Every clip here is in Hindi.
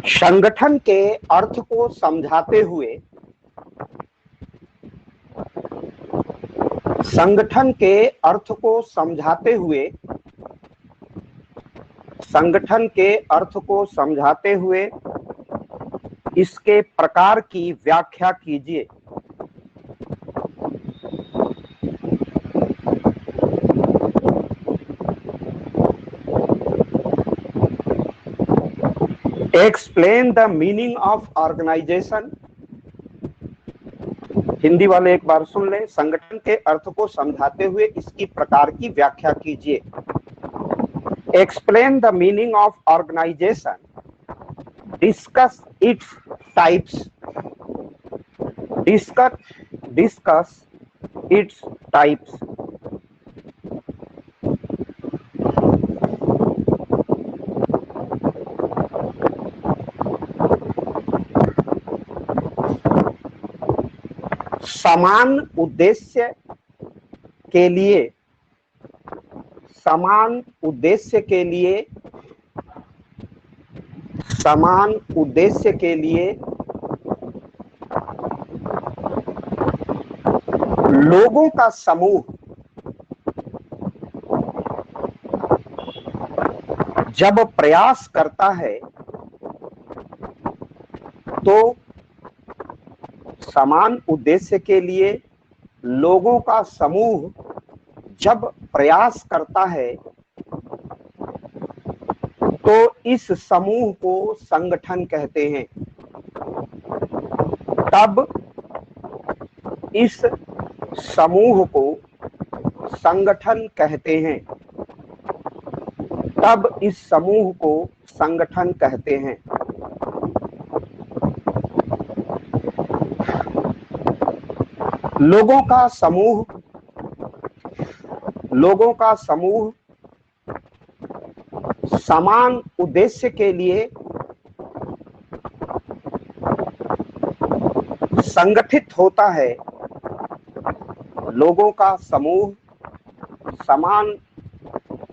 संगठन के अर्थ को समझाते हुए संगठन के अर्थ को समझाते हुए संगठन के अर्थ को समझाते हुए इसके प्रकार की व्याख्या कीजिए। Explain the meaning of organisation. Hindi वाले एक बार सुन लें। संगठन के अर्थ को समझाते हुए इसकी प्रकार की व्याख्या कीजिए। Explain the meaning of organisation, discuss its types, discuss its types. समान उद्देश्य के लिए समान उद्देश्य के लिए समान उद्देश्य के लिए लोगों का समूह जब प्रयास करता है तो समान उद्देश्य के लिए लोगों का समूह जब प्रयास करता है तो इस समूह को संगठन कहते हैं। तब इस समूह को संगठन कहते हैं। तब इस समूह को संगठन कहते हैं। लोगों का समूह समान उद्देश्य के लिए संगठित होता है। लोगों का समूह समान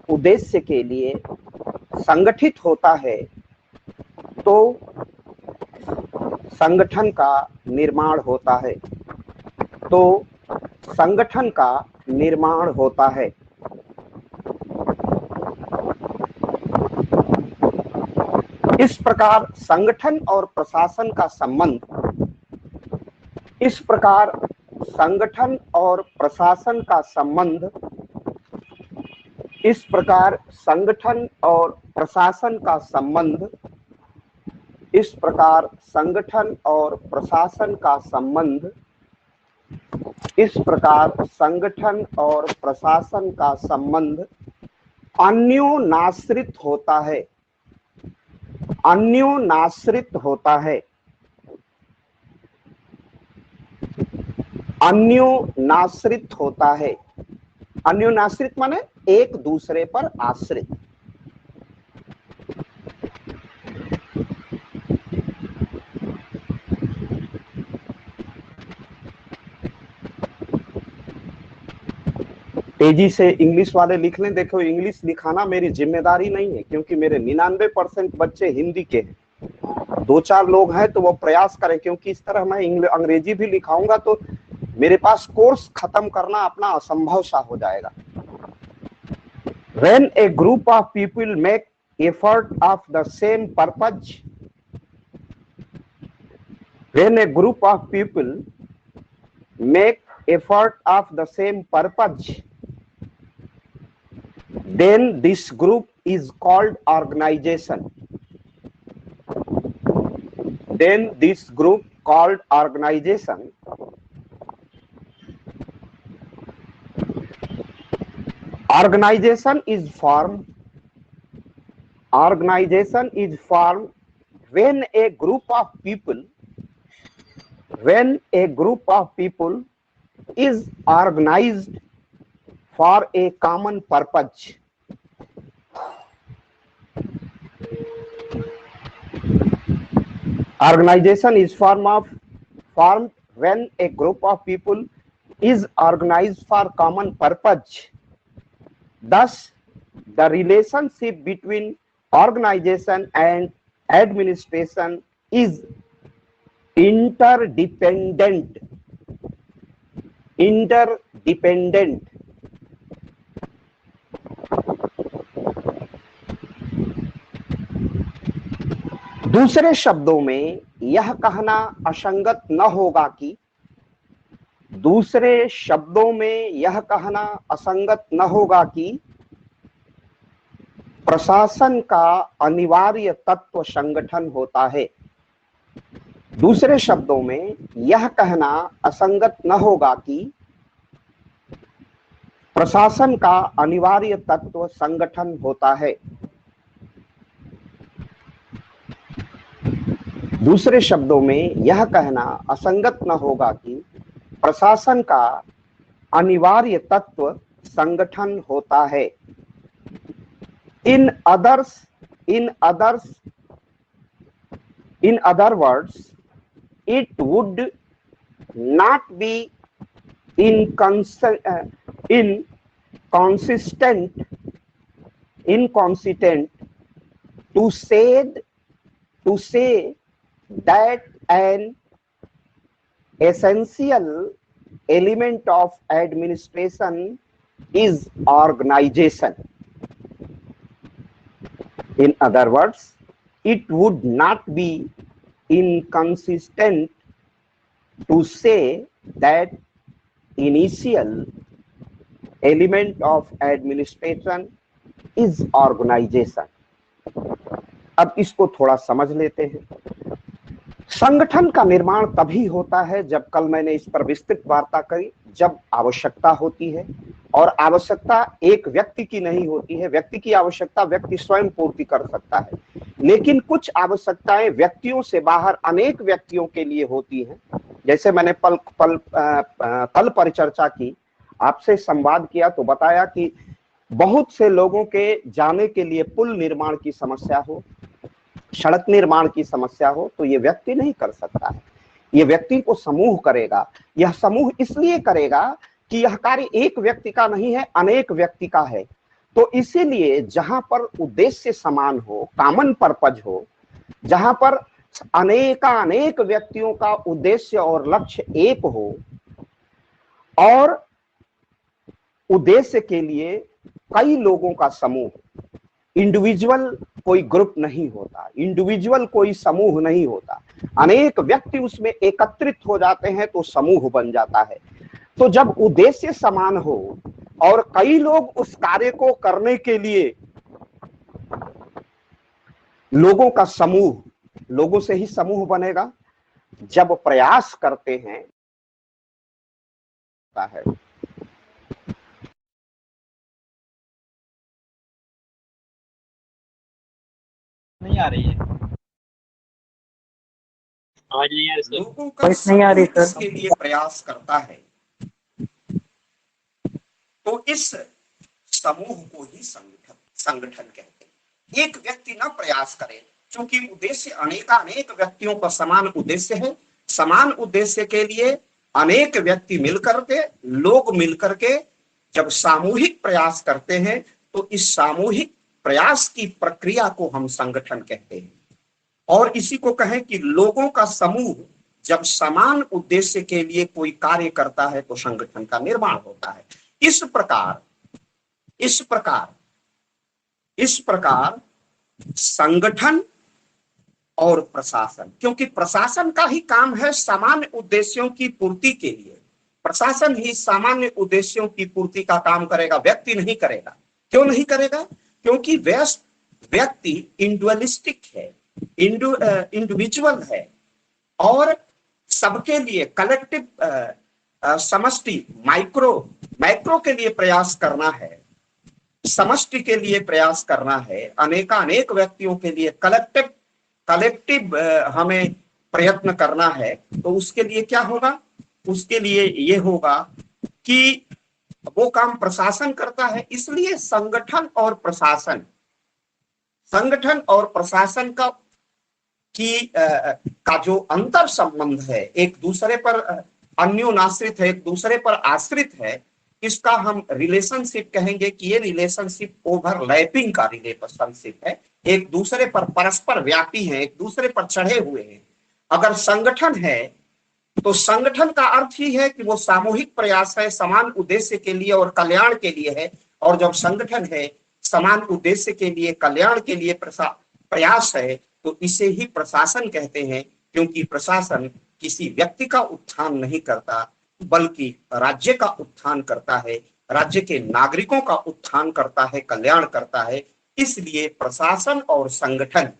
उद्देश्य के लिए संगठित होता है तो संगठन का निर्माण होता है। तो संगठन का निर्माण होता है। इस प्रकार संगठन और प्रशासन का संबंध इस प्रकार संगठन और प्रशासन का संबंध इस प्रकार संगठन और प्रशासन का संबंध इस प्रकार संगठन और प्रशासन का संबंध इस प्रकार संगठन और प्रशासन का संबंध अन्योनाश्रित होता है। अन्योनाश्रित होता है। अन्योनाश्रित होता है। अन्योनाश्रित माने एक दूसरे पर आश्रित। तेजी से इंग्लिश वाले लिख लें। देखो, इंग्लिश लिखाना मेरी जिम्मेदारी नहीं है क्योंकि मेरे 99% बच्चे हिंदी के हैं। 2-4 लोग हैं तो वो प्रयास करें, क्योंकि इस तरह मैं अंग्रेजी भी लिखाऊंगा तो मेरे पास कोर्स खत्म करना अपना असंभव सा हो जाएगा। When a group of people make effort of the same purpose, when a group of people make effort of the same purpose, then this group is called organization. Then this group called organization organization is formed when a group of people is organized for a common purpose. Organization is formed when a group of people is organized for common purpose. Thus, the relationship between organization and administration is interdependent, interdependent. दूसरे शब्दों में यह कहना असंगत न होगा कि, दूसरे शब्दों में यह कहना असंगत न होगा कि प्रशासन का अनिवार्य तत्व संगठन होता है। दूसरे शब्दों में यह कहना असंगत न होगा कि प्रशासन का अनिवार्य तत्व संगठन होता है। दूसरे शब्दों में यह कहना असंगत न होगा कि प्रशासन का अनिवार्य तत्व संगठन होता है। In other words, it would not be inconsistent to say that an essential element of administration is organization. In other words, it would not be inconsistent to say that initial element of administration is organization. अब इसको थोड़ा समझ लेते हैं। संगठन का निर्माण तभी होता है, जब, कल मैंने इस पर विस्तृत वार्ता करी, जब आवश्यकता होती है, और आवश्यकता एक व्यक्ति की नहीं होती है। व्यक्ति की आवश्यकता व्यक्ति स्वयं पूर्ति कर सकता है, लेकिन कुछ आवश्यकताएं व्यक्तियों से बाहर अनेक व्यक्तियों के लिए होती हैं। जैसे मैंने कल परिचर्चा की, आपसे संवाद किया तो बताया कि बहुत से लोगों के जाने के लिए पुल निर्माण की समस्या हो, सड़क निर्माण की समस्या हो, तो ये व्यक्ति नहीं कर सकता है, ये व्यक्ति को समूह करेगा। यह समूह इसलिए करेगा कि यह कार्य एक व्यक्ति का नहीं है, अनेक व्यक्ति का है। तो इसीलिए जहां पर उद्देश्य समान हो, कॉमन पर्पज हो, जहां पर अनेक व्यक्तियों का उद्देश्य और लक्ष्य एक हो, और उद्देश्य के लिए कई लोगों का समूह, इंडिविजुअल कोई ग्रुप नहीं होता, इंडिविजुअल कोई समूह नहीं होता, अनेक व्यक्ति उसमें एकत्रित हो जाते हैं तो समूह बन जाता है। तो जब उद्देश्य समान हो और कई लोग उस कार्य को करने के लिए, लोगों का समूह, लोगों से ही समूह बनेगा, जब प्रयास करते हैं है। नहीं आ रही है, आवाज नहीं आ रही सर, लोगों का नहीं आ रही सर, इसके लिए प्रयास करता है, तो इस समूह को ही संगठन कहते हैं। एक व्यक्ति ना प्रयास करे, क्योंकि उद्देश्य अनेक व्यक्तियों का समान उद्देश्य है। समान उद्देश्य के लिए अनेक व्यक्ति मिलकर के, लोग मिलकर के जब सामूहिक प्रयास करते हैं, तो इस सामूहिक प्रयास की प्रक्रिया को हम संगठन कहते हैं। और इसी को कहें कि लोगों का समूह जब समान उद्देश्य के लिए कोई कार्य करता है तो संगठन का निर्माण होता है। इस प्रकार संगठन और प्रशासन, क्योंकि प्रशासन का ही काम है सामान्य उद्देश्यों की पूर्ति के लिए, प्रशासन ही सामान्य उद्देश्यों की पूर्ति का काम करेगा, व्यक्ति नहीं करेगा। क्यों नहीं करेगा? क्योंकि व्यक्ति इंडिविजुअलिस्टिक है, इंडिविजुअल है, और सबके लिए कलेक्टिव, समष्टि, मैक्रो के लिए प्रयास करना है, समष्टि के लिए प्रयास करना है, अनेक व्यक्तियों के लिए कलेक्टिव हमें प्रयत्न करना है। तो उसके लिए क्या होगा? उसके लिए ये होगा कि वो काम प्रशासन करता है। इसलिए संगठन और प्रशासन का जो अंतर संबंध है, एक दूसरे पर अन्योनाश्रित है, एक दूसरे पर आश्रित है, इसका हम रिलेशनशिप कहेंगे कि ये रिलेशनशिप ओवरलैपिंग का रिलेशनशिप है। एक दूसरे पर परस्पर व्यापी हैं, एक दूसरे पर चढ़े हुए हैं। अगर संगठन है तो संगठन का अर्थ ही है कि वो सामूहिक प्रयास है, समान उद्देश्य के लिए और कल्याण के लिए है। और जब संगठन है, समान उद्देश्य के लिए, कल्याण के लिए प्रयास है, तो इसे ही प्रशासन कहते हैं। क्योंकि प्रशासन किसी व्यक्ति का उत्थान नहीं करता, बल्कि राज्य का उत्थान करता है, राज्य के नागरिकों का उत्थान करता है, कल्याण करता है। इसलिए प्रशासन और संगठन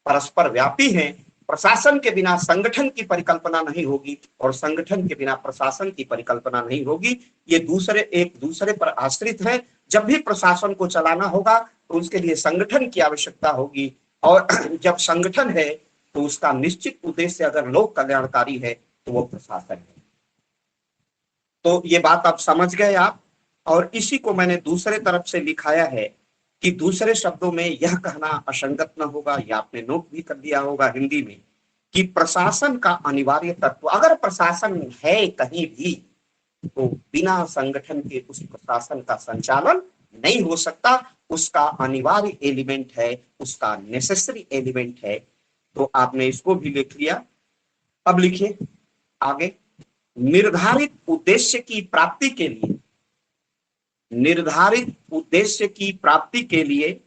परस्पर व्यापी हैं। प्रशासन के बिना संगठन की परिकल्पना नहीं होगी और संगठन के बिना प्रशासन की परिकल्पना नहीं होगी। ये दूसरे एक दूसरे पर आश्रित है। जब भी प्रशासन को चलाना होगा तो उसके लिए संगठन की आवश्यकता होगी, और जब संगठन है तो उसका निश्चित उद्देश्य अगर लोक कल्याणकारी है तो वो प्रशासन है। तो ये बात आप समझ गए आप। और इसी को मैंने दूसरे तरफ से लिखाया है कि दूसरे शब्दों में यह कहना असंगत न होगा, या आपने नोट भी कर दिया होगा हिंदी में, कि प्रशासन का अनिवार्य तत्व, अगर प्रशासन है कहीं भी तो बिना संगठन के उस प्रशासन का संचालन नहीं हो सकता। उसका अनिवार्य एलिमेंट है, उसका नेसेसरी एलिमेंट है। तो आपने इसको भी लिख लिया। अब लिखिए आगे। निर्धारित उद्देश्य की प्राप्ति के लिए, निर्धारित उद्देश्य की प्राप्ति के लिए,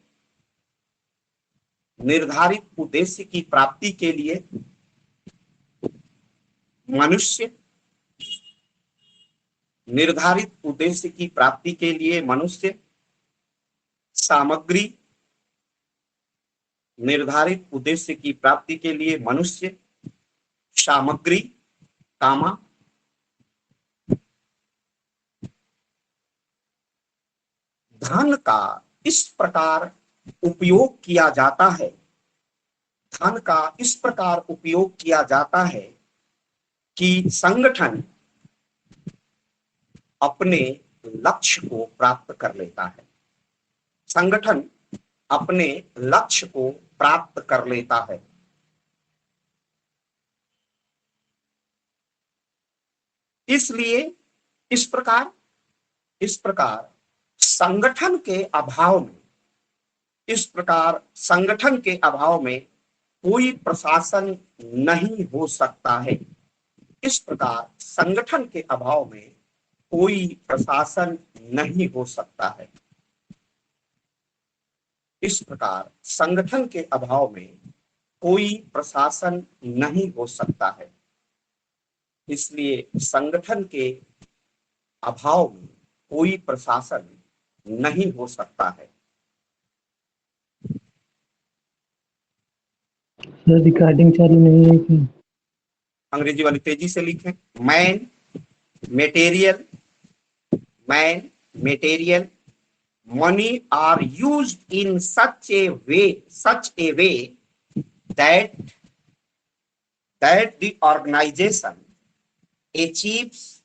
निर्धारित उद्देश्य की प्राप्ति के लिए मनुष्य, निर्धारित उद्देश्य की प्राप्ति के लिए मनुष्य, सामग्री, निर्धारित उद्देश्य की प्राप्ति के लिए मनुष्य, सामग्री, कामा, धन का इस प्रकार उपयोग किया जाता है, धन का इस प्रकार उपयोग किया जाता है कि संगठन अपने लक्ष्य को प्राप्त कर लेता है, संगठन अपने लक्ष्य को प्राप्त कर लेता है। इसलिए इस प्रकार संगठन के अभाव में, इस प्रकार संगठन के अभाव में कोई प्रशासन नहीं हो सकता है। इस प्रकार संगठन के अभाव में कोई प्रशासन नहीं हो सकता है। इस प्रकार संगठन के अभाव में कोई प्रशासन नहीं हो सकता है। इसलिए संगठन के अभाव में कोई प्रशासन नहीं हो सकता है। रिकॉर्डिंग चालू नहीं है कि? अंग्रेजी वाली तेजी से लिखें। Man material, man material, money are used in such a way that the organization achieves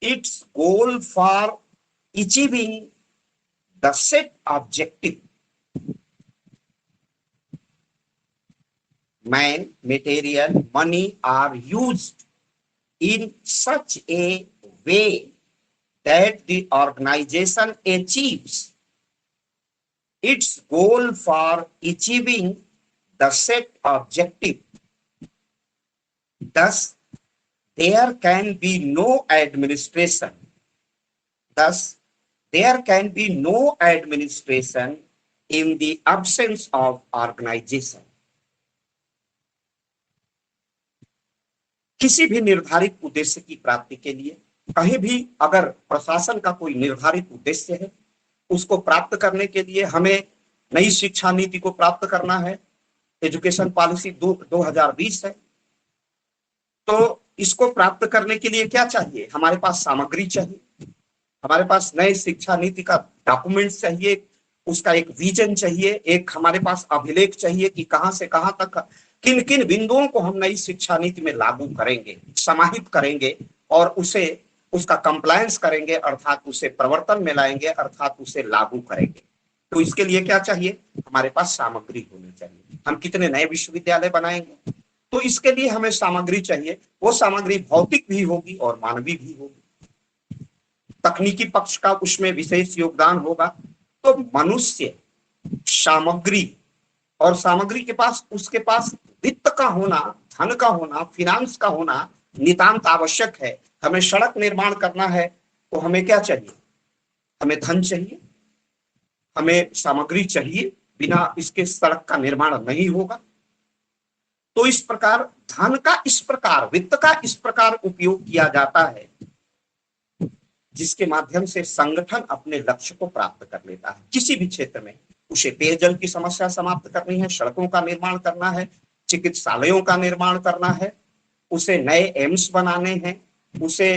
its goal for achieving the set objective. Man, material, money are used in such a way that the organization achieves its goal for achieving the set objective. Thus, there can be no administration. Thus, there can be no administration in the absence of organization. किसी भी निर्धारित उद्देश्य की प्राप्ति के लिए, कहीं भी अगर प्रशासन का कोई निर्धारित उद्देश्य है, उसको प्राप्त करने के लिए हमें नई शिक्षा नीति को प्राप्त करना है, एजुकेशन पॉलिसी 2020 है, तो इसको प्राप्त करने के लिए क्या चाहिए? हमारे पास सामग्री चाहिए, हमारे पास नए शिक्षा नीति का डॉक्यूमेंट्स चाहिए, उसका एक विजन चाहिए, एक हमारे पास अभिलेख चाहिए कि कहां से कहां तक किन किन बिंदुओं को हम नई शिक्षा नीति में लागू करेंगे, समाहित करेंगे और उसे उसका कंप्लायंस करेंगे, अर्थात उसे प्रवर्तन में लाएंगे, अर्थात उसे लागू करेंगे। तो इसके लिए क्या चाहिए? हमारे पास सामग्री होनी चाहिए। हम कितने नए विश्वविद्यालय बनाएंगे, तो इसके लिए हमें सामग्री चाहिए। वो सामग्री भौतिक भी होगी और मानवीय भी होगी। तकनीकी पक्ष का उसमें विशेष योगदान होगा। तो मनुष्य सामग्री, और सामग्री के पास, उसके पास वित्त का होना, धन का होना, फिनांस का होना नितांत आवश्यक है। हमें सड़क निर्माण करना है तो हमें क्या चाहिए? हमें धन चाहिए, हमें सामग्री चाहिए, बिना इसके सड़क का निर्माण नहीं होगा। तो इस प्रकार धन का इस प्रकार, वित्त का इस प्रकार उपयोग किया जाता है जिसके माध्यम से संगठन अपने लक्ष्य को प्राप्त कर लेता है। किसी भी क्षेत्र में उसे पेयजल की समस्या समाप्त करनी है, सड़कों का निर्माण करना है, चिकित्सालयों का निर्माण करना है, उसे नए एम्स बनाने हैं, उसे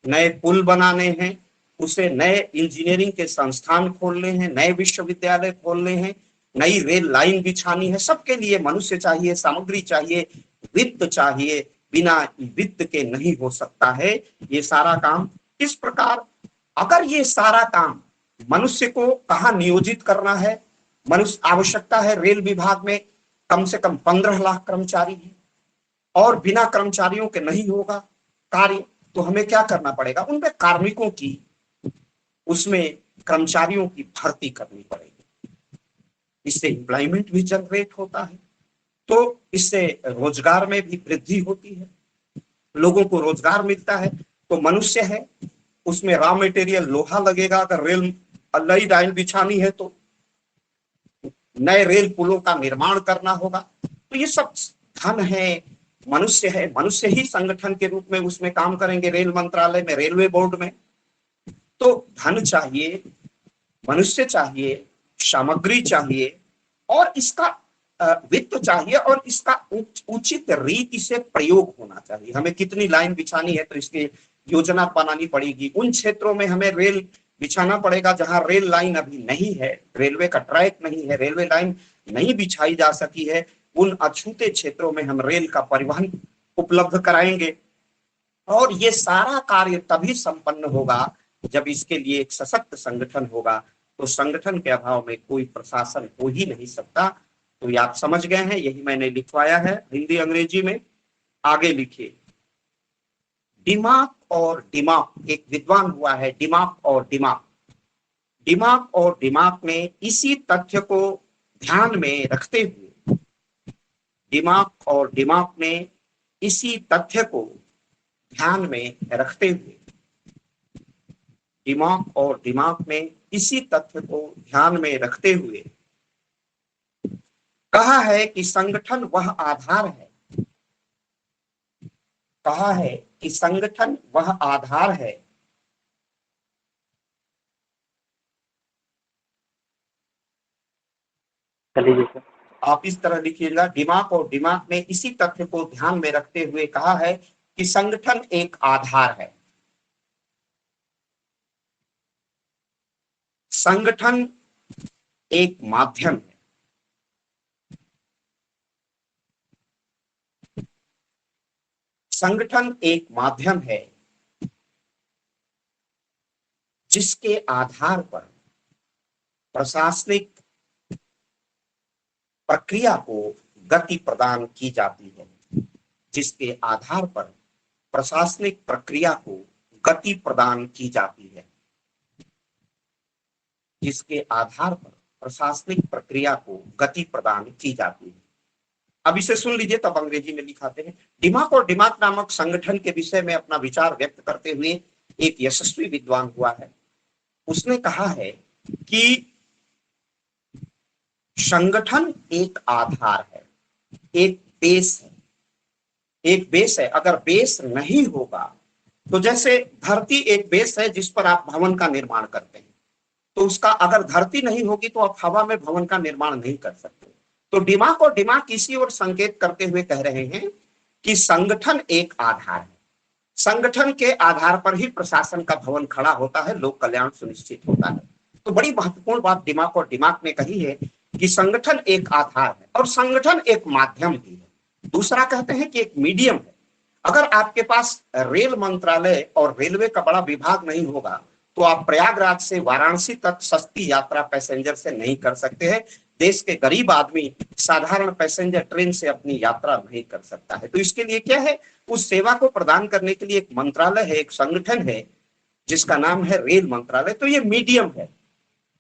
नए पुल बनाने हैं, उसे नए इंजीनियरिंग के संस्थान खोलने हैं, नए विश्वविद्यालय खोलने हैं, नई रेल लाइन बिछानी है। सबके लिए मनुष्य चाहिए, सामग्री चाहिए, वित्त चाहिए। बिना वित्त के नहीं हो सकता है ये सारा काम। इस प्रकार अगर ये सारा काम मनुष्य को कहाँ नियोजित करना है, मनुष्य आवश्यकता है रेल विभाग में कम से कम 15 लाख कर्मचारी हैं और बिना कर्मचारियों के नहीं होगा कार्य, तो हमें क्या करना पड़ेगा? उनमें कार्मिकों की, उसमें कर्मचारियों की भर्ती करनी पड़ेगी। इससे एम्प्लॉयमेंट भी जनरेट होता है, तो इससे रोजगार में भी वृद्धि होती है, लोगों को रोजगार मिलता है। तो मनुष्य है, उसमें रॉ मटेरियल लोहा लगेगा, अगर रेल नई लाइन बिछानी है तो नए रेल पुलों का निर्माण करना होगा। तो ये सब धन है, मनुष्य है, मनुष्य ही संगठन के रूप में उसमें काम करेंगे, रेल मंत्रालय में, रेलवे बोर्ड में। तो धन चाहिए, मनुष्य चाहिए, सामग्री चाहिए और इसका वित्त चाहिए और इसका उचित रीति से प्रयोग होना चाहिए। हमें कितनी लाइन बिछानी है तो इसकी योजना बनानी पड़ेगी। उन क्षेत्रों में हमें रेल बिछाना पड़ेगा जहां रेल लाइन अभी नहीं है, रेलवे का ट्रैक नहीं है, रेलवे लाइन नहीं बिछाई जा सकी है। उन अछूते क्षेत्रों में हम रेल का परिवहन उपलब्ध कराएंगे और ये सारा कार्य तभी संपन्न होगा जब इसके लिए एक सशक्त संगठन होगा। तो संगठन के अभाव में कोई प्रशासन हो ही नहीं सकता। तो ये आप समझ गए हैं, यही मैंने लिखवाया है हिंदी अंग्रेजी में। आगे लिखिए, दिमाग और दिमाग, एक विद्वान हुआ है दिमाग और दिमाग। दिमाग और दिमाग ने इसी तथ्य को ध्यान में रखते हुए, दिमाग और दिमाग ने इसी तथ्य को ध्यान में रखते हुए, दिमाग और दिमाग ने इसी तथ्य को ध्यान में रखते हुए कहा है कि संगठन वह आधार है, कहा है कि संगठन वह आधार है आप इस तरह लिखिएगा, दिमाग और दिमाग ने इसी तथ्य को ध्यान में रखते हुए कहा है कि संगठन एक आधार है, संगठन एक माध्यम है, संगठन एक माध्यम है जिसके आधार पर प्रशासनिक प्रक्रिया को गति प्रदान की जाती है, जिसके आधार पर प्रशासनिक प्रक्रिया को गति प्रदान की जाती है, जिसके आधार पर प्रशासनिक प्रक्रिया को गति प्रदान की जाती है। अब इसे सुन लीजिए, तब अंग्रेजी में लिखाते हैं। दिमाग और दिमाग नामक संगठन के विषय में अपना विचार व्यक्त करते हुए एक यशस्वी विद्वान हुआ है। उसने कहा है कि संगठन एक आधार है, एक बेस है, एक बेस है। अगर बेस नहीं होगा तो जैसे धरती एक बेस है जिस पर आप भवन का निर्माण करते हैं, तो उसका अगर धरती नहीं होगी तो आप हवा में भवन का निर्माण नहीं कर सकते। तो दिमाग और दिमाग इसी ओर संकेत करते हुए कह रहे हैं कि संगठन एक आधार है, संगठन के आधार पर ही प्रशासन का भवन खड़ा होता है, लोक कल्याण सुनिश्चित होता है। तो बड़ी महत्वपूर्ण बात दिमाग और दिमाग ने कही है कि संगठन एक आधार है और संगठन एक माध्यम भी है। दूसरा कहते हैं कि एक मीडियम है। अगर आपके पास रेल मंत्रालय और रेलवे का बड़ा विभाग नहीं होगा तो आप प्रयागराज से वाराणसी तक सस्ती यात्रा पैसेंजर से नहीं कर सकते हैं। देश के गरीब आदमी साधारण पैसेंजर ट्रेन से अपनी यात्रा नहीं कर सकता है। तो इसके लिए क्या है, उस सेवा को प्रदान करने के लिए एक मंत्रालय है, एक संगठन है जिसका नाम है रेल मंत्रालय। तो ये मीडियम है,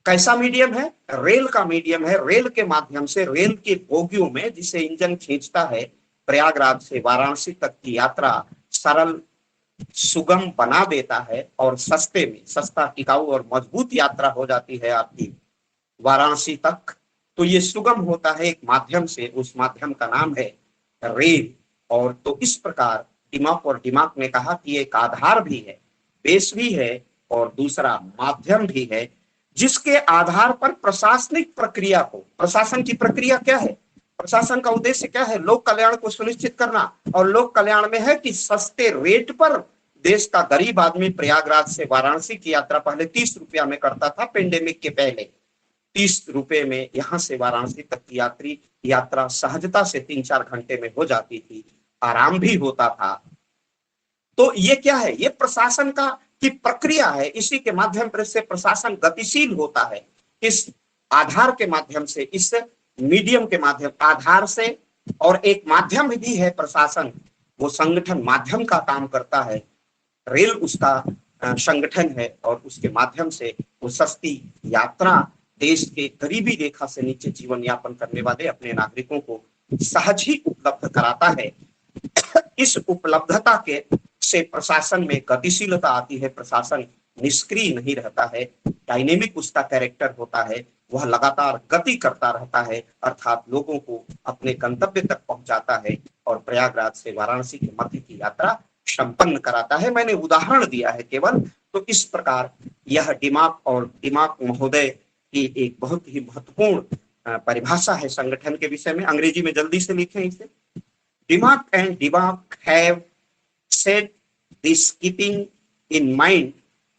कैसा मीडियम है? रेल का मीडियम है। रेल के माध्यम से, रेल के बोगियों में जिसे इंजन खींचता है, प्रयागराज से वाराणसी तक की यात्रा सरल, सुगम बना देता है और सस्ते में, सस्ता, टिकाऊ और मजबूत यात्रा हो जाती है आपकी वाराणसी तक। तो ये सुगम होता है एक माध्यम से, उस माध्यम का नाम है रेल। और तो इस प्रकार दिमाग और दिमाग ने कहा कि एक आधार भी है, बेस भी है और दूसरा माध्यम भी है, जिसके आधार पर प्रशासनिक प्रक्रिया को, प्रशासन की प्रक्रिया क्या है, प्रशासन का उद्देश्य क्या है? लोक कल्याण को सुनिश्चित करना। और लोक कल्याण में है कि सस्ते रेट पर देश का गरीब आदमी प्रयागराज से वाराणसी की यात्रा पहले 30 रुपया में करता था, पेंडेमिक के पहले 30 रुपए में यहां से वाराणसी तक की यात्रा सहजता से 3-4 घंटे में हो जाती थी, आराम भी होता था। तो ये क्या है? ये प्रशासन का की प्रक्रिया है। इसी के माध्यम से प्रशासन गतिशील होता है, इस आधार के माध्यम से, इस मीडियम के माध्यम, आधार से। और एक माध्यम भी है प्रशासन, वो संगठन माध्यम का काम करता है। रेल उसका संगठन है और उसके माध्यम से वो सस्ती यात्रा देश के गरीबी रेखा से नीचे जीवन यापन करने वाले अपने नागरिकों को सहज ही उपलब्ध कराता है। इस उपलब्धता के से प्रशासन में गतिशीलता आती है। प्रशासन निष्क्रिय नहीं रहता है, डायनेमिक उसका कैरेक्टर होता है, वह लगातार गति करता रहता है, अर्थात लोगों को अपने गंतव्य तक पहुंचाता है और प्रयागराज से वाराणसी के मध्य की यात्रा संपन्न कराता है। मैंने उदाहरण दिया है केवल। तो इस प्रकार यह दिमाग और दिमाग महोदय की एक बहुत ही महत्वपूर्ण परिभाषा है संगठन के विषय में। अंग्रेजी में जल्दी से लिखें इसे। दिमाग एंड दिमाग have said this keeping in mind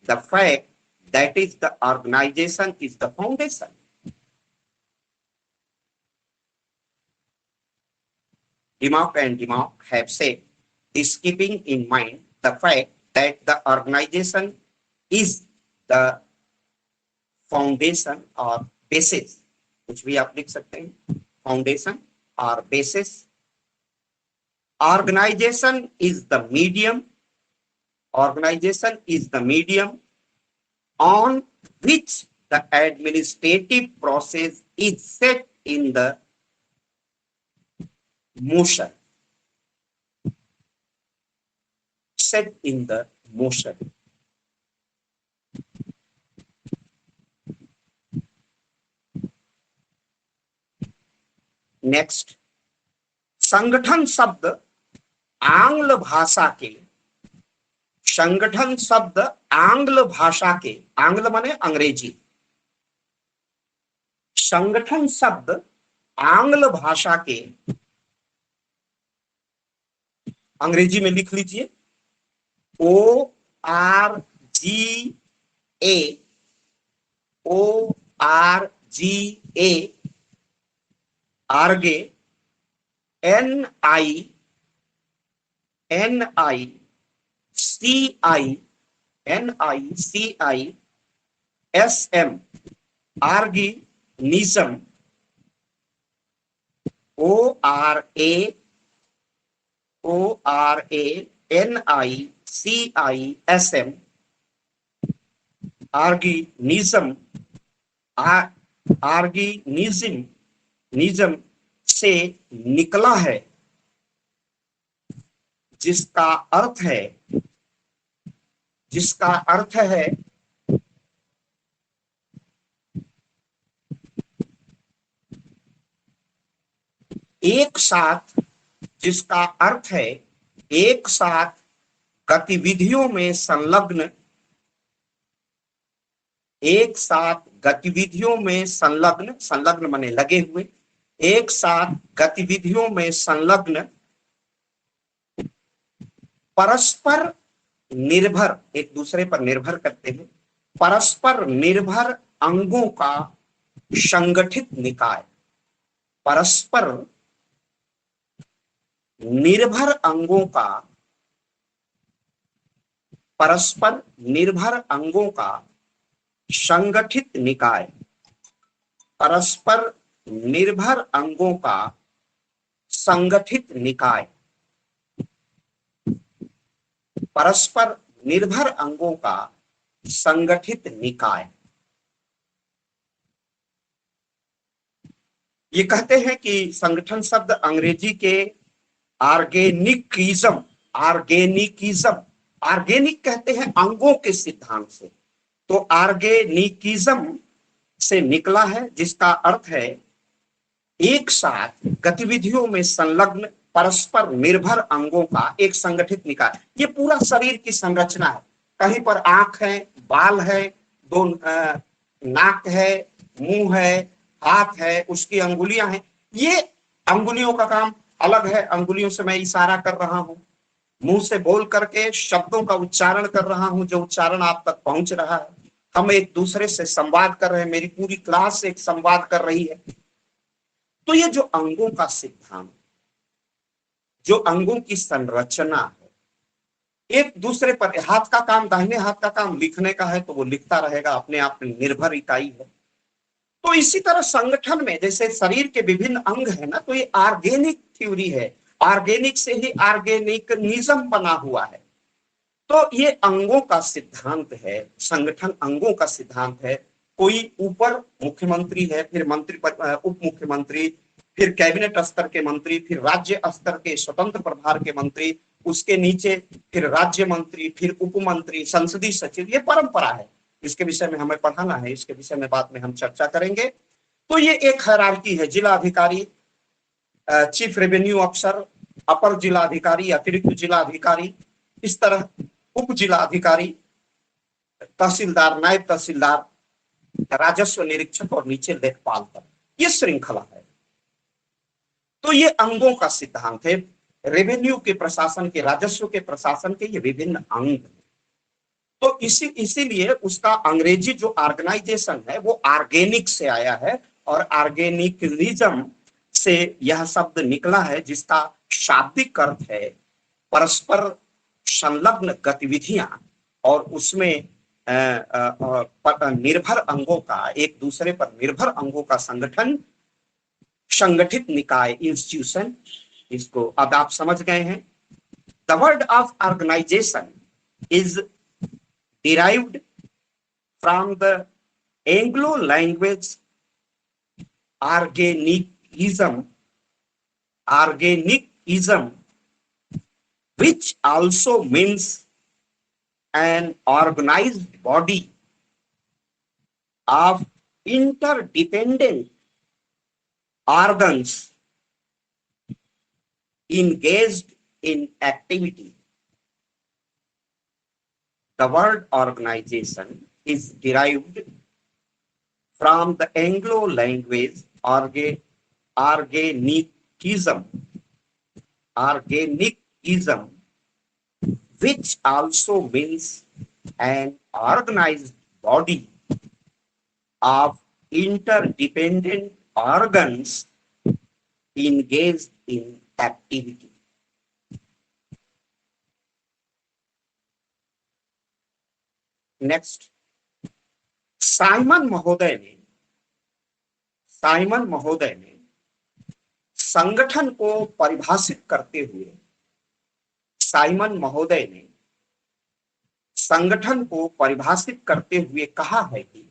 the fact that is the organization is the foundation. Dimmock and Dimmock have said this keeping in mind the fact that the organization is the foundation or basis. कुछ भी आप लिख सकते हैं, foundation or basis. Organization is the medium. Organization is the medium on which the administrative process is set in the motion. Set in the motion. Next, संगठन शब्द आंग्ल भाषा के, संगठन शब्द आंग्ल भाषा के, आंग्ल माने अंग्रेजी, संगठन शब्द आंग्ल भाषा के, अंग्रेजी में लिख लीजिए ORGA, ORGA, Arge, NICISM, organism, ORANICISM, organism, organism से निकला है, जिसका अर्थ है एक साथ, जिसका अर्थ है एक साथ गतिविधियों में संलग्न, एक साथ गतिविधियों में संलग्न, संलग्न माने लगे हुए, एक साथ गतिविधियों में संलग्न, परस्पर निर्भर, एक दूसरे पर निर्भर करते हैं, परस्पर निर्भर अंगों का संगठित निकाय, परस्पर निर्भर अंगों का, परस्पर निर्भर अंगों का संगठित निकाय, परस्पर निर्भर अंगों का संगठित निकाय, परस्पर निर्भर अंगों का संगठित निकाय। ये कहते हैं कि संगठन शब्द अंग्रेजी के ऑर्गेनिकिज्म, ऑर्गेनिकिज्म, ऑर्गेनिक कहते हैं अंगों के सिद्धांत से, तो ऑर्गेनिकिज्म से निकला है, जिसका अर्थ है एक साथ गतिविधियों में संलग्न परस्पर निर्भर अंगों का एक संगठित निकाय। ये पूरा शरीर की संरचना है, कहीं पर आंख है, बाल है, दो नाक है, मुंह है, हाथ है, उसकी अंगुलियां हैं। ये अंगुलियों का काम अलग है, अंगुलियों से मैं इशारा कर रहा हूं, मुंह से बोल करके शब्दों का उच्चारण कर रहा हूं, जो उच्चारण आप तक पहुंच रहा है। हम एक दूसरे से संवाद कर रहे हैं, मेरी पूरी क्लास एक संवाद कर रही है। तो ये जो अंगों का सिद्धांत, जो अंगों की संरचना है, एक दूसरे पर, हाथ का काम, दाहिने हाथ का काम लिखने का है तो वो लिखता रहेगा, अपने आप में निर्भर इकाई है। तो इसी तरह संगठन में जैसे शरीर के विभिन्न अंग है ना, तो ये ऑर्गेनिक थ्योरी है, ऑर्गेनिक से ही ऑर्गेनिकनिज्म बना हुआ है। तो ये अंगों का सिद्धांत है, संगठन अंगों का सिद्धांत है। कोई ऊपर मुख्यमंत्री है, फिर मंत्री, उप मुख्यमंत्री, फिर कैबिनेट स्तर के मंत्री, फिर राज्य स्तर के स्वतंत्र प्रभार के मंत्री, उसके नीचे फिर राज्य मंत्री, फिर उप मंत्री, संसदीय सचिव। ये परंपरा है, इसके विषय में हमें पढ़ाना है, इसके विषय में बाद में हम चर्चा करेंगे। तो ये एक हायरार्की है, जिला अधिकारी, चीफ रेवेन्यू अफसर, अपर जिला अधिकारी, अतिरिक्त जिला अधिकारी, इस तरह उप जिला अधिकारी, तहसीलदार, नायब तहसीलदार, राजस्व निरीक्षक और नीचे लेखपाल तक, ये श्रृंखला है। तो ये अंगों का सिद्धांत है, रेवेन्यू के प्रशासन के, राजस्व के प्रशासन के ये विभिन्न अंग हैं। तो इसीलिए उसका अंग्रेजी जो ऑर्गेनाइजेशन है वो ऑर्गेनिक से आया है, और ऑर्गेनिकलिज्म से यह शब्द निकला है, जिसका शाब्दिक अर्थ है परस्पर संलग्न गतिविधियां, और उसमें निर्भर अंगों का, एक दूसरे पर निर्भर अंगों का संगठन, संगठित निकाय, इंस्टीट्यूशन। इसको अब आप समझ गए हैं। The word of organisation is derived from the Anglo language organicism, which also means an organized body of interdependent organs engaged in activity. The word organization is derived from the Anglo language organicism, which also means an organized body of interdependent organs engaged in activity. Next, Simon महोदय ने संगठन को परिभाषित करते हुए, साइमन महोदय ने संगठन को परिभाषित करते हुए कहा है कि,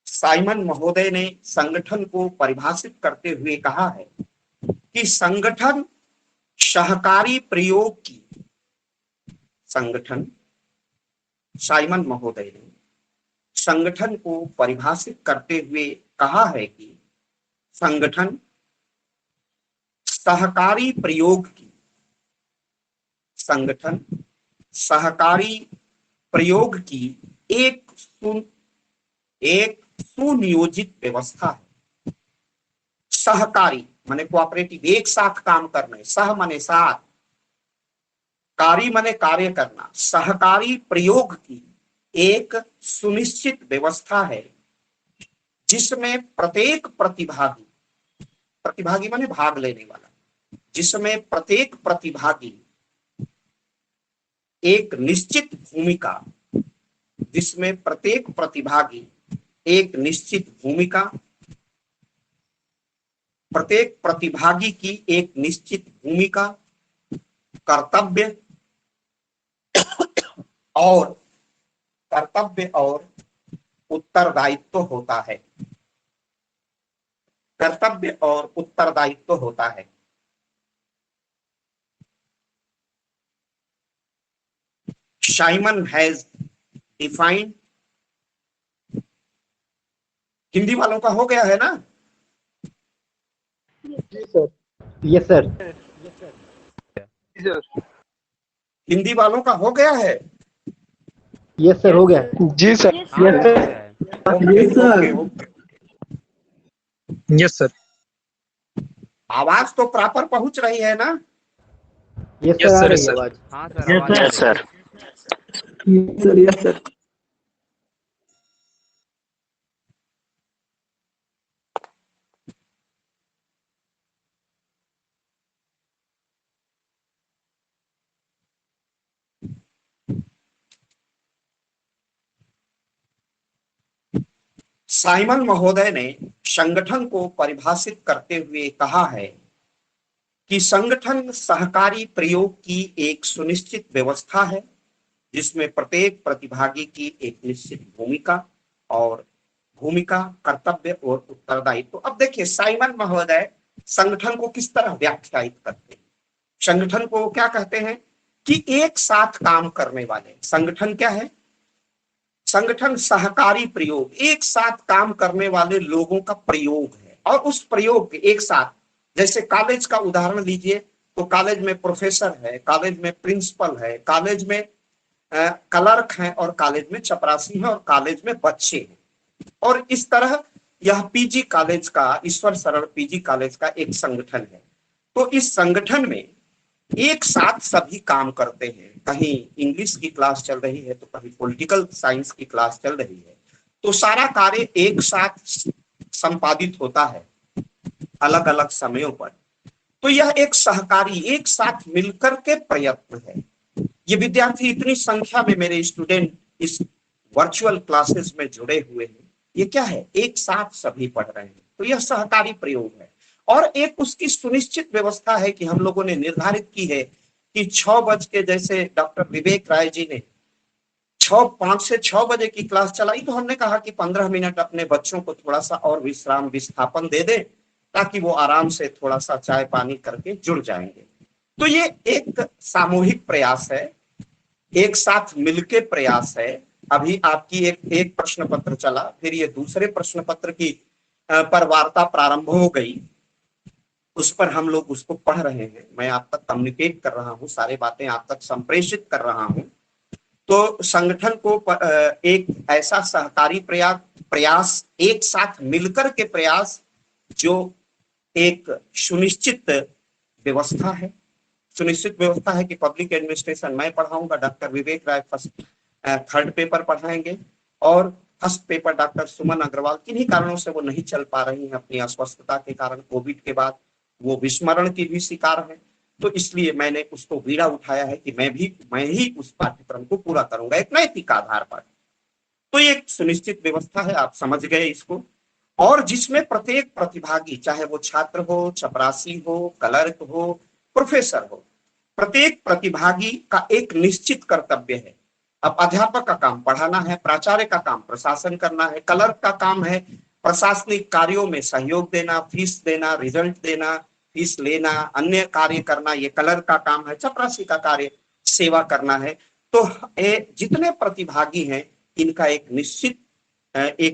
साइमन महोदय ने संगठन को परिभाषित करते हुए कहा है कि संगठन सहकारी प्रयोग की, संगठन, साइमन महोदय ने संगठन को परिभाषित करते हुए कहा है कि संगठन सहकारी प्रयोग की, संगठन सहकारी प्रयोग की एक सुनियोजित व्यवस्था है। सहकारी माने कोऑपरेटिव, एक साथ काम करने, सह माने साथ, कारी माने कार्य करना, सहकारी प्रयोग की एक सुनिश्चित व्यवस्था है जिसमें प्रत्येक प्रतिभागी, प्रतिभागी माने भाग लेने वाला, जिसमें प्रत्येक प्रतिभागी एक निश्चित भूमिका, जिसमें प्रत्येक प्रतिभागी एक निश्चित भूमिका, प्रत्येक प्रतिभागी की एक निश्चित भूमिका, कर्तव्य और उत्तरदायित्व होता है, कर्तव्य और उत्तरदायित्व होता है। साइमन हैज डिफाइंड, हिंदी वालों का हो गया है ना? जी सर। Yes sir. हिंदी वालों का हो गया है? यस सर, हो गया। जी sir. Yes sir. Okay okay okay. Yes sir. आवाज तो प्रॉपर पहुंच रही है ना? यस सर, आ रही है आवाज। हाँ सर, आवाज आ रही है। सर। Yes sir. साइमन महोदय ने संगठन को परिभाषित करते हुए कहा है कि संगठन सहकारी प्रयोग की एक सुनिश्चित व्यवस्था है जिसमें प्रत्येक प्रतिभागी की एक निश्चित भूमिका, कर्तव्य और उत्तरदायित्व। तो अब देखिए साइमन महोदय संगठन को किस तरह व्याख्यायित करते हैं। संगठन को क्या कहते हैं कि एक साथ काम करने वाले। संगठन क्या है? संगठन सहकारी प्रयोग, एक साथ काम करने वाले लोगों का प्रयोग है। और उस प्रयोग के एक साथ, जैसे कॉलेज का उदाहरण लीजिए तो कॉलेज में प्रोफेसर है, कॉलेज में प्रिंसिपल है, कॉलेज में क्लर्क हैं, और कॉलेज में चपरासी हैं, और कॉलेज में बच्चे हैं। और इस तरह यह पीजी कॉलेज का, ईश्वर सरल पीजी कॉलेज का एक संगठन है। तो इस संगठन में एक साथ सभी काम करते हैं। कहीं इंग्लिश की क्लास चल रही है तो कहीं पॉलिटिकल साइंस की क्लास चल रही है, तो सारा कार्य एक साथ संपादित होता है अलग अलग समयों पर। तो यह एक सहकारी, एक साथ मिलकर के प्रयत्न है। ये विद्यार्थी इतनी संख्या में मेरे स्टूडेंट इस वर्चुअल क्लासेस में जुड़े हुए हैं, ये क्या है? एक साथ सभी पढ़ रहे हैं, तो यह सहकारी प्रयोग है। और एक उसकी सुनिश्चित व्यवस्था है कि हम लोगों ने निर्धारित की है कि 6 बज के, जैसे डॉक्टर विवेक राय जी ने 5 से 6 बजे की क्लास चलाई, तो हमने कहा कि 15 मिनट अपने बच्चों को थोड़ा सा और विश्राम विस्थापन दे दें ताकि वो आराम से थोड़ा सा चाय पानी करके जुड़ जाएंगे। तो ये एक सामूहिक प्रयास है, एक साथ मिलके प्रयास है। अभी आपकी एक प्रश्न पत्र चला, फिर ये दूसरे प्रश्न पत्र की पर वार्ता प्रारंभ हो गई, उस पर हम लोग उसको पढ़ रहे हैं, मैं आप तक कम्युनिकेट कर रहा हूँ, सारी बातें आप तक संप्रेषित कर रहा हूँ। तो संगठन को एक ऐसा सहकारी प्रयास, एक साथ मिलकर के प्रयास, जो एक सुनिश्चित व्यवस्था है। सुनिश्चित व्यवस्था है कि पब्लिक एडमिनिस्ट्रेशन मैं पढ़ाऊंगा, डॉक्टर विवेक राय थर्ड पेपर पढ़ाएंगे, और फर्स्ट पेपर डॉक्टर सुमन अग्रवाल किन्हीं कारणों से वो नहीं चल पा रही हैं, अपनी अस्वस्थता के कारण, कोविड के बाद वो विस्मरण की भी शिकार है। तो इसलिए मैंने उसको बीड़ा उठाया है कि मैं ही उस पाठ्यक्रम को पूरा करूंगा एक नैतिक आधार पर। तो ये एक सुनिश्चित व्यवस्था है, आप समझ गए इसको। और जिसमें प्रत्येक प्रतिभागी, चाहे वो छात्र हो, चपरासी हो, क्लर्क हो, प्रोफेसर हो, प्रत्येक प्रतिभागी का एक निश्चित कर्तव्य है। अब अध्यापक का काम पढ़ाना है, प्राचार्य का काम प्रशासन करना है, क्लर्क का काम है प्रशासनिक कार्यों में सहयोग देना, फीस देना, रिजल्ट देना, फीस लेना, अन्य कार्य करना, ये क्लर्क का काम है। चपरासी का कार्य सेवा करना है। तो जितने प्रतिभागी हैं, इनका एक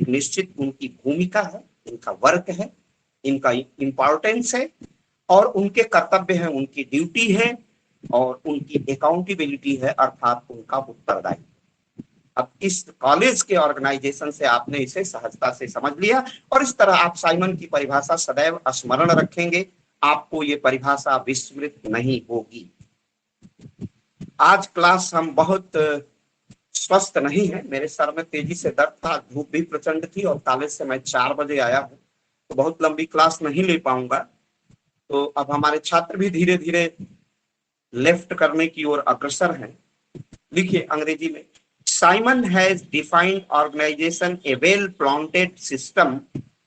निश्चित उनकी भूमिका है, इनका वर्क है, इनका इंपॉर्टेंस है, और उनके कर्तव्य हैं, उनकी ड्यूटी है, और उनकी अकाउंटेबिलिटी है, अर्थात उनका उत्तरदायित्व। अब इस कॉलेज के ऑर्गेनाइजेशन से आपने इसे सहजता से समझ लिया, और इस तरह आप साइमन की परिभाषा सदैव स्मरण रखेंगे, आपको ये परिभाषा विस्मृत नहीं होगी। आज क्लास हम बहुत स्वस्थ नहीं है, मेरे सर में तेजी से दर्द था, धूप भी प्रचंड थी, और कॉलेज से मैं 4 बजे आया हूँ, तो बहुत लंबी क्लास नहीं ले पाऊंगा। तो अब हमारे छात्र भी धीरे धीरे लेफ्ट करने की ओर अग्रसर हैं। लिखिए अंग्रेजी में, Simon has defined organization a well-planted system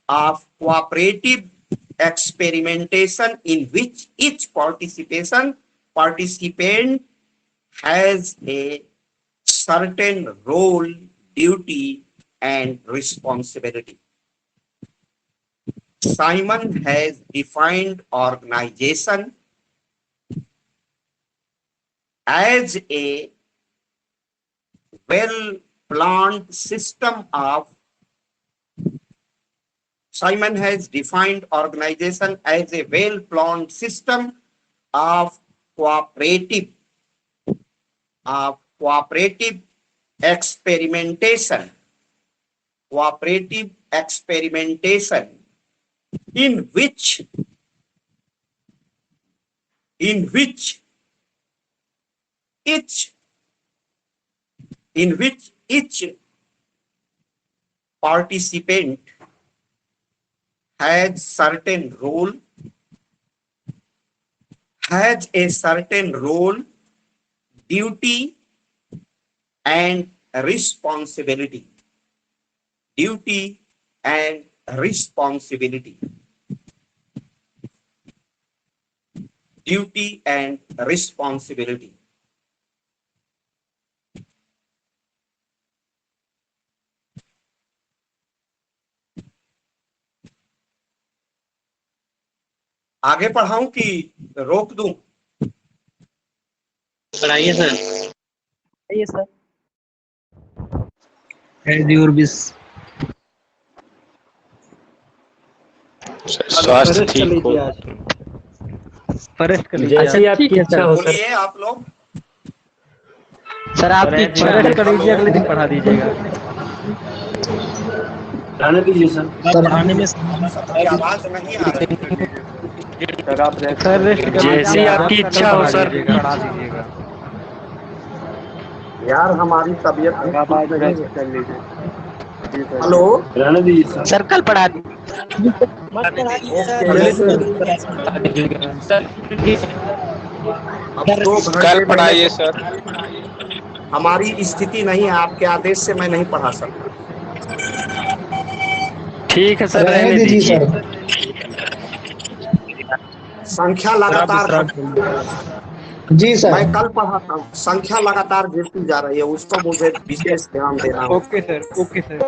of cooperative experimentation in which each participant has a certain role, duty, and responsibility. Simon has defined organization as a well-planned system of Simon has defined organization as a well-planned system of cooperative experimentation in which each participant has a certain role, duty and responsibility. Duty and responsibility. Duty and responsibility. आगे पढ़ाऊं कि रोक दूं? पढ़ाइए सर। आइए सर। As your wish. स्वास्थ्य ठीक हो। फरेस्ट कर लीजिए। जैसी आपकी इच्छा हो सर। बोलिए आप लोग। सर आपकी इच्छा फरेस्ट कर लीजिए, अगले दिन पढ़ा दीजिएगा। रहने दीजिए सर। पढ़ाने में सबकी आवाज नहीं आ रही। सर रेस्ट कर जैसी आपकी इच्छा हो सर। पढ़ा दीजिएगा। यार हमारी तबीयत आवाज रेस्ट कर लीजिए। हेलो, रहने दीजिए सर कल पढ़ा दी। अब 2 घंटे कल पढ़ाइए सर। हमारी स्थिति नहीं है, आपके आदेश से मैं नहीं पढ़ा सकता। ठीक है सर, रहने दीजिए। संख्या लगातार जी सर। मैं कल पढ़ाता हूँ, संख्या लगातार गिरती जा रही है, उसको मुझे विशेष ध्यान देना होगा। Okay sir, okay sir.